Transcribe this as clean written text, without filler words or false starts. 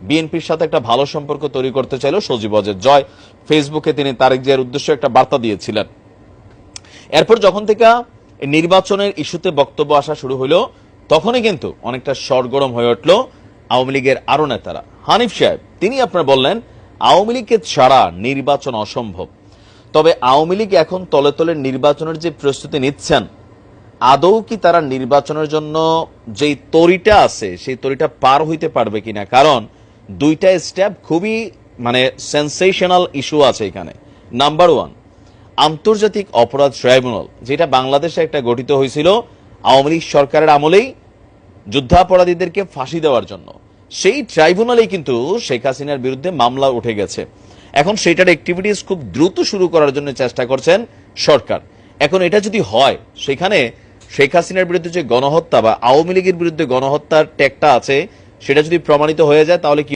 বিএনপির সাথে একটা ভালো সম্পর্ক তৈরি করতে চাইল সজীব ওয়াজেদ জয়। ফেসবুকে তিনি তারেক জিয়ার উদ্দেশ্যে একটা বার্তা দিয়েছিলেন। এরপর যখন থেকে নির্বাচনের ইস্যুতে বক্তব্য আসা শুরু হলো, তখনই কিন্তু অনেকটা সরগরম হয়ে উঠল আওয়ামী লীগের আরো নেতারা। হানিফ সাহেব তিনি আপনার বললেন আওয়ামী লীগকে ছাড়া নির্বাচন অসম্ভব। তবে আওয়ামী লীগ এখন তলে তলে নির্বাচনের যে প্রস্তুতি নিচ্ছেন, আদৌ কি তারা নির্বাচনের জন্য যেই তরিটা আছে সেই তরিটা পার হইতে পারবে কিনা? কারণ দুইটা স্টেপ খুবই সেন্সেশনাল ইস্যু আছে এখানে। নাম্বার ওয়ান, আন্তর্জাতিক অপরাধ ট্রাইব্যুনাল, যেটা বাংলাদেশে একটা গঠিত হয়েছিল আওয়ামী লীগ সরকারের আমলেই যুদ্ধাপরাধীদেরকে ফাঁসি দেওয়ার জন্য, সেই ট্রাইব্যুনালেই কিন্তু শেখ হাসিনার বিরুদ্ধে মামলা উঠে গেছে। এখন সেটার অ্যাক্টিভিটিস খুব দ্রুত শুরু করার জন্য চেষ্টা করছেন সরকার। এখন এটা যদি হয়, সেখানে শেখ হাসিনার বিরুদ্ধে যে গণহত্যা বা আওয়ামী লীগের বিরুদ্ধে গণহত্যার ট্যাগটা আছে, সেটা যদি প্রমাণিত হয়ে যায়, তাহলে কি